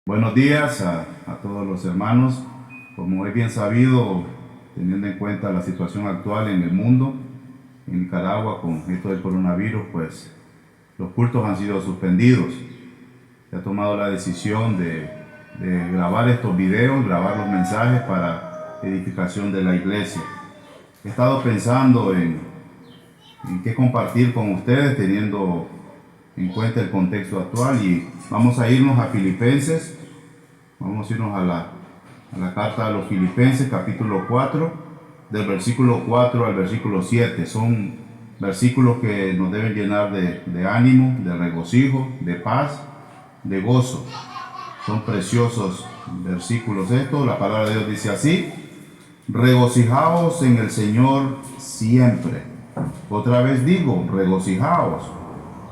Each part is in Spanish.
Buenos días a todos los hermanos. Como es bien sabido, teniendo en cuenta la situación actual en el mundo, en Nicaragua con esto del coronavirus, pues los cultos han sido suspendidos. Se ha tomado la decisión de grabar estos videos, grabar los mensajes para edificación de la iglesia. He estado pensando en qué compartir con ustedes teniendo en cuenta el contexto actual y vamos a irnos a Filipenses. Vamos a irnos a la carta a los Filipenses, capítulo 4, del versículo 4 al versículo 7. Son versículos que nos deben llenar de ánimo, de regocijo, de paz, de gozo. Son preciosos versículos estos. La palabra de Dios dice así: regocijaos en el Señor siempre. Otra vez digo, regocijaos.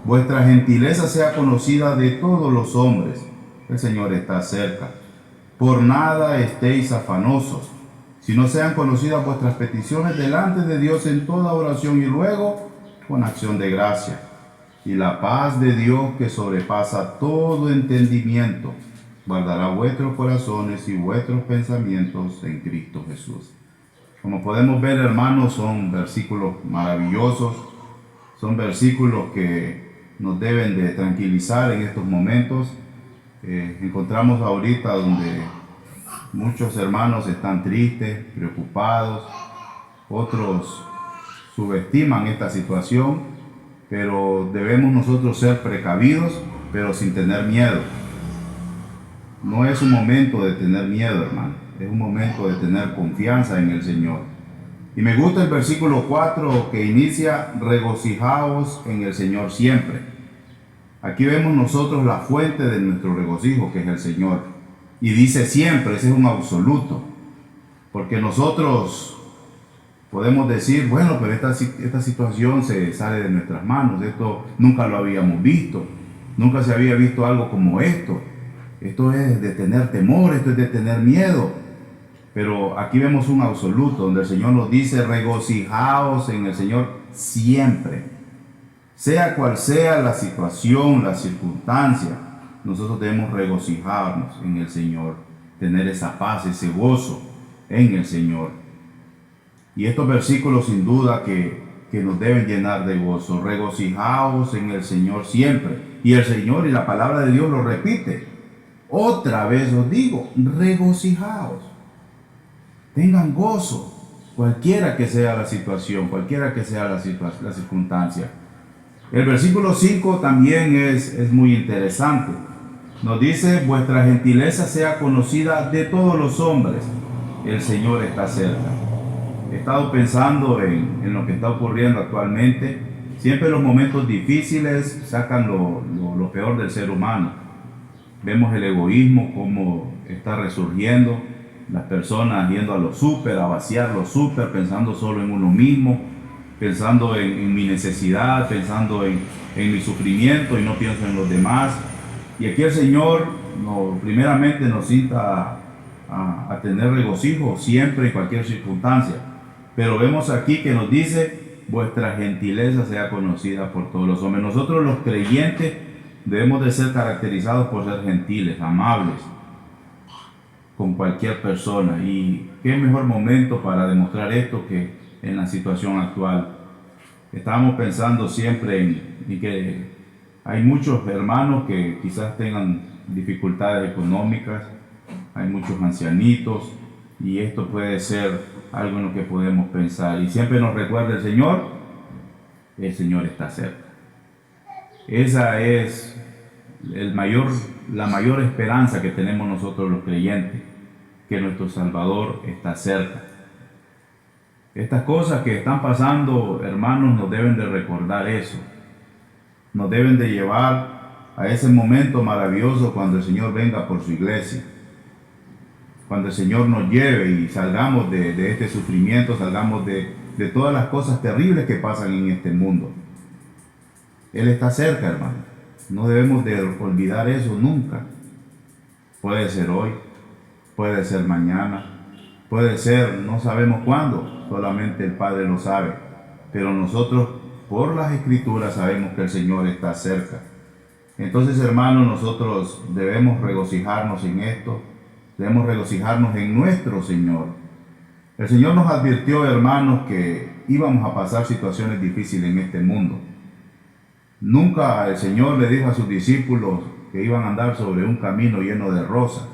Vuestra gentileza sea conocida de todos los hombres. El Señor está cerca. Por nada estéis afanosos, sino sean conocidas vuestras peticiones delante de Dios en toda oración y ruego con acción de gracia. Y la paz de Dios, que sobrepasa todo entendimiento, guardará vuestros corazones y vuestros pensamientos en Cristo Jesús. Como podemos ver, hermanos, son versículos maravillosos, son versículos que nos deben de tranquilizar en estos momentos. Encontramos ahorita donde muchos hermanos están tristes, preocupados, otros subestiman esta situación, pero debemos nosotros ser precavidos, pero sin tener miedo. No es un momento de tener miedo, hermano, es un momento de tener confianza en el Señor. Y me gusta el versículo 4 que inicia: regocijaos en el Señor siempre. Aquí vemos nosotros la fuente de nuestro regocijo, que es el Señor. Y dice siempre, ese es un absoluto. Porque nosotros podemos decir, bueno, pero esta situación se sale de nuestras manos. Esto nunca lo habíamos visto. Nunca se había visto algo como esto. Esto es de tener temor, esto es de tener miedo. Pero aquí vemos un absoluto donde el Señor nos dice: regocijaos en el Señor siempre. Sea cual sea la situación, la circunstancia, nosotros debemos regocijarnos en el Señor, tener esa paz, ese gozo en el Señor. Y estos versículos sin duda que nos deben llenar de gozo. Regocijaos en el Señor siempre. Y el Señor y la palabra de Dios lo repite. Otra vez os digo, regocijaos. Tengan gozo, cualquiera que sea la situación, cualquiera que sea la circunstancia. El versículo 5 también es muy interesante. Nos dice: vuestra gentileza sea conocida de todos los hombres. El Señor está cerca. He estado pensando en lo que está ocurriendo actualmente. Siempre los momentos difíciles sacan lo peor del ser humano. Vemos el egoísmo, cómo está resurgiendo. Las personas yendo a los súper, a vaciar los súper, pensando solo en uno mismo, pensando en mi necesidad, pensando en mi sufrimiento y no pienso en los demás. Y aquí el Señor primeramente nos cita a tener regocijo siempre en cualquier circunstancia. Pero vemos aquí que nos dice: vuestra gentileza sea conocida por todos los hombres. Nosotros los creyentes debemos de ser caracterizados por ser gentiles, amables con cualquier persona. Y qué mejor momento para demostrar esto que en la situación actual. Estábamos pensando siempre en que hay muchos hermanos que quizás tengan dificultades económicas, hay muchos ancianitos, y esto puede ser algo en lo que podemos pensar. Y siempre nos recuerda el Señor está cerca. Esa es la mayor esperanza que tenemos nosotros los creyentes, que nuestro Salvador está cerca. Estas cosas que están pasando, hermanos, nos deben de recordar eso. Nos deben de llevar a ese momento maravilloso cuando el Señor venga por su iglesia. Cuando el Señor nos lleve y salgamos de este sufrimiento, salgamos de todas las cosas terribles que pasan en este mundo. Él está cerca, hermano. No debemos de olvidar eso nunca. Puede ser hoy, puede ser mañana, puede ser no sabemos cuándo, solamente el Padre lo sabe. Pero nosotros por las Escrituras sabemos que el Señor está cerca. Entonces, hermanos, nosotros debemos regocijarnos en esto, debemos regocijarnos en nuestro Señor. El Señor nos advirtió, hermanos, que íbamos a pasar situaciones difíciles en este mundo. Nunca el Señor le dijo a sus discípulos que iban a andar sobre un camino lleno de rosas.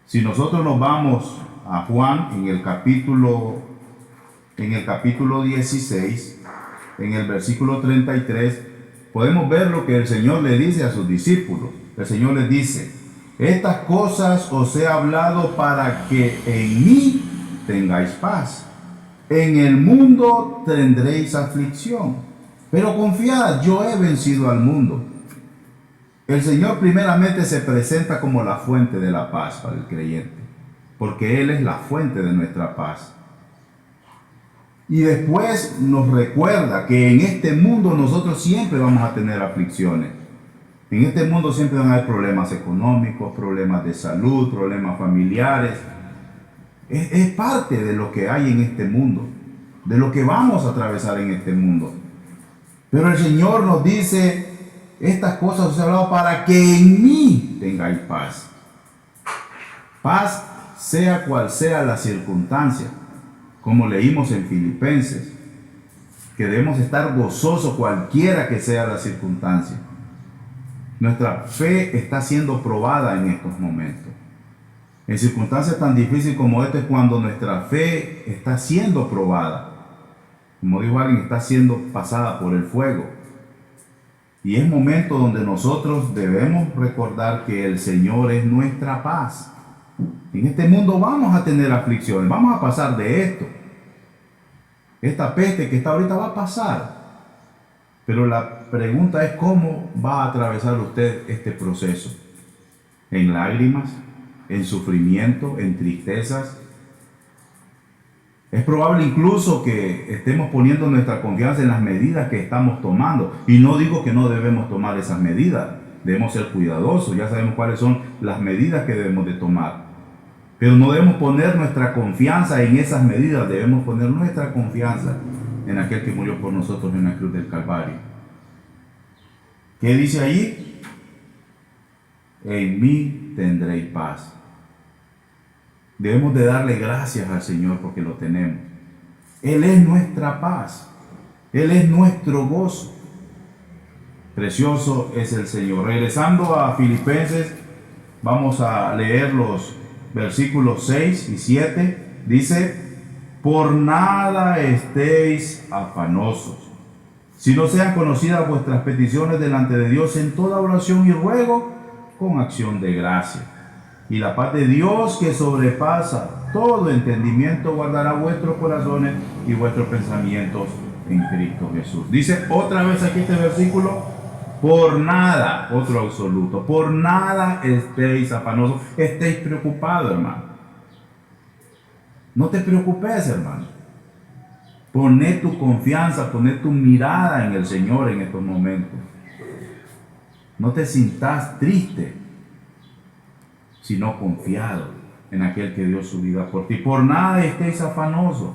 Si nosotros nos vamos a Juan en el capítulo 16, en el versículo 33, podemos ver lo que el Señor le dice a sus discípulos. El Señor les dice: estas cosas os he hablado para que en mí tengáis paz. En el mundo tendréis aflicción, pero confiad, yo he vencido al mundo. El Señor primeramente se presenta como la fuente de la paz para el creyente, porque Él es la fuente de nuestra paz. Y después nos recuerda que en este mundo nosotros siempre vamos a tener aflicciones. En este mundo siempre van a haber problemas económicos, problemas de salud, problemas familiares. Es parte de lo que hay en este mundo, de lo que vamos a atravesar en este mundo. Pero el Señor nos dice: estas cosas os he hablado para que en mí tengáis paz. Paz sea cual sea la circunstancia, como leímos en Filipenses, que debemos estar gozosos cualquiera que sea la circunstancia. Nuestra fe está siendo probada en estos momentos. En circunstancias tan difíciles como esta es cuando nuestra fe está siendo probada. Como dijo alguien, está siendo pasada por el fuego. Y es momento donde nosotros debemos recordar que el Señor es nuestra paz. En este mundo vamos a tener aflicciones, vamos a pasar de esto. Esta peste que está ahorita va a pasar. Pero la pregunta es: ¿cómo va a atravesar usted este proceso? ¿En lágrimas? ¿En sufrimiento? ¿En tristezas? Es probable incluso que estemos poniendo nuestra confianza en las medidas que estamos tomando. Y no digo que no debemos tomar esas medidas. Debemos ser cuidadosos. Ya sabemos cuáles son las medidas que debemos de tomar. Pero no debemos poner nuestra confianza en esas medidas. Debemos poner nuestra confianza en aquel que murió por nosotros en la cruz del Calvario. ¿Qué dice allí? En mí tendréis paz. Debemos de darle gracias al Señor porque lo tenemos. Él es nuestra paz. Él es nuestro gozo. Precioso es el Señor. Regresando a Filipenses, vamos a leer los versículos 6 y 7. Dice: por nada estéis afanosos, sino sean conocidas vuestras peticiones delante de Dios en toda oración y ruego con acción de gracia. Y la paz de Dios, que sobrepasa todo entendimiento, guardará vuestros corazones y vuestros pensamientos en Cristo Jesús. Dice otra vez aquí este versículo: por nada, otro absoluto, por nada estéis afanosos, estéis preocupados, hermano. No te preocupes, hermano. Poné tu confianza, poné tu mirada en el Señor en estos momentos. No te sintas triste, sino confiado en aquel que dio su vida por ti. Por nada estéis afanosos.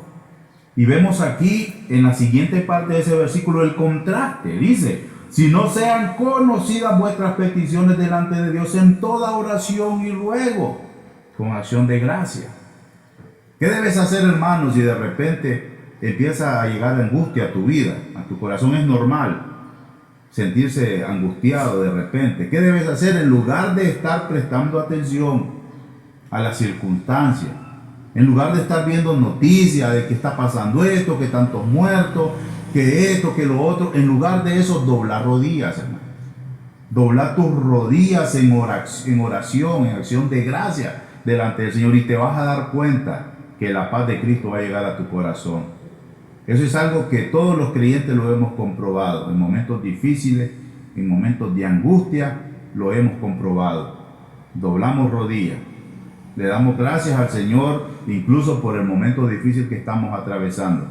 Y vemos aquí en la siguiente parte de ese versículo el contraste. Dice: si no sean conocidas vuestras peticiones delante de Dios en toda oración y ruego con acción de gracia. ¿Qué debes hacer, hermano, si de repente empieza a llegar angustia a tu vida, a tu corazón? Es normal sentirse angustiado de repente. ¿Qué debes hacer? En lugar de estar prestando atención a las circunstancias, en lugar de estar viendo noticias de que está pasando esto, que tantos muertos, que esto, que lo otro, en lugar de eso, doblar rodillas, hermano. Doblar tus rodillas en oración, en acción de gracia delante del Señor, y te vas a dar cuenta que la paz de Cristo va a llegar a tu corazón. Eso es algo que todos los creyentes lo hemos comprobado. En momentos difíciles, en momentos de angustia, lo hemos comprobado. Doblamos rodillas, le damos gracias al Señor, incluso por el momento difícil que estamos atravesando.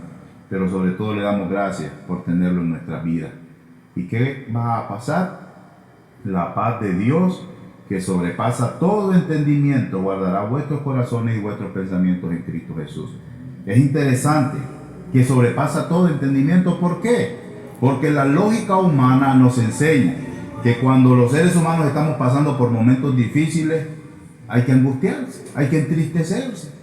Pero sobre todo le damos gracias por tenerlo en nuestra vida. ¿Y qué va a pasar? La paz de Dios, que sobrepasa todo entendimiento, guardará vuestros corazones y vuestros pensamientos en Cristo Jesús. Es interesante que sobrepasa todo entendimiento. ¿Por qué? Porque la lógica humana nos enseña que cuando los seres humanos estamos pasando por momentos difíciles, hay que angustiarse, hay que entristecerse.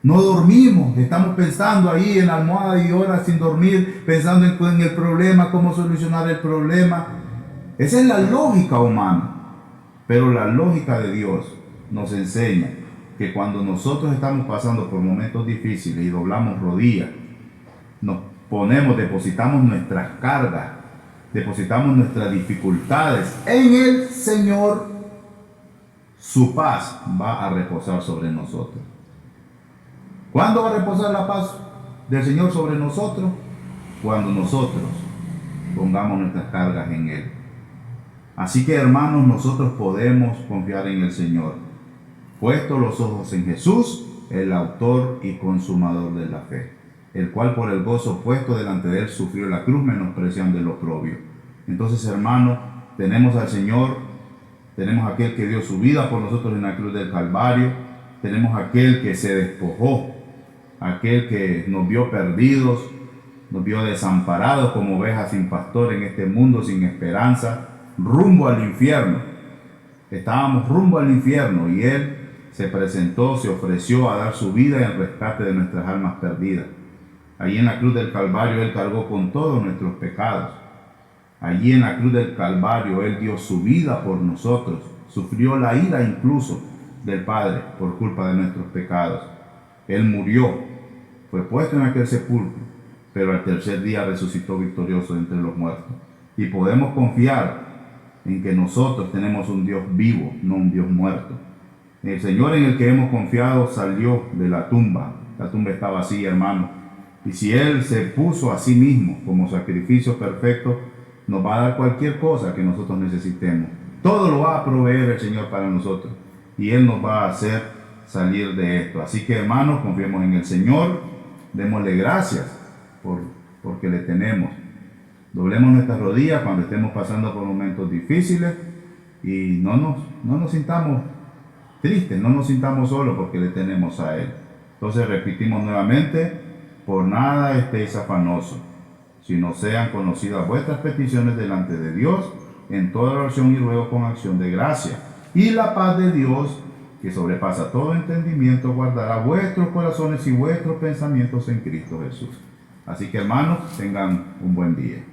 No dormimos, estamos pensando ahí en la almohada y horas sin dormir, pensando en el problema, cómo solucionar el problema. Esa es la lógica humana, pero la lógica de Dios nos enseña que cuando nosotros estamos pasando por momentos difíciles y doblamos rodillas, nos ponemos, depositamos nuestras cargas, depositamos nuestras dificultades en el Señor, su paz va a reposar sobre nosotros. ¿Cuándo va a reposar la paz del Señor sobre nosotros? Cuando nosotros pongamos nuestras cargas en Él. Así que, hermanos, nosotros podemos confiar en el Señor, puesto los ojos en Jesús, el autor y consumador de la fe, el cual por el gozo puesto delante de Él sufrió la cruz, menospreciando el oprobio. Entonces, hermanos, tenemos al Señor, tenemos aquel que dio su vida por nosotros en la cruz del Calvario, tenemos aquel que se despojó, aquel que nos vio perdidos, nos vio desamparados como ovejas sin pastor en este mundo sin esperanza, rumbo al infierno. Estábamos rumbo al infierno y Él se presentó, se ofreció a dar su vida en rescate de nuestras almas perdidas. Allí en la cruz del Calvario Él cargó con todos nuestros pecados. Allí en la cruz del Calvario Él dio su vida por nosotros, sufrió la ira incluso del Padre por culpa de nuestros pecados. Él murió, fue puesto en aquel sepulcro, pero al tercer día resucitó victorioso entre los muertos. Y podemos confiar en que nosotros tenemos un Dios vivo, no un Dios muerto. El Señor en el que hemos confiado salió de la tumba está vacía, hermano. Y si Él se puso a sí mismo como sacrificio perfecto, nos va a dar cualquier cosa que nosotros necesitemos. Todo lo va a proveer el Señor para nosotros. Y Él nos va a hacer salir de esto. Así que, hermanos, confiemos en el Señor, démosle gracias porque le tenemos. Doblemos nuestras rodillas cuando estemos pasando por momentos difíciles y no nos sintamos tristes, no nos sintamos solos porque le tenemos a Él. Entonces repetimos nuevamente: por nada estéis afanosos, sino sean conocidas vuestras peticiones delante de Dios en toda oración y ruego con acción de gracia. Y la paz de Dios, que sobrepasa todo entendimiento, guardará vuestros corazones y vuestros pensamientos en Cristo Jesús. Así que, hermanos, tengan un buen día.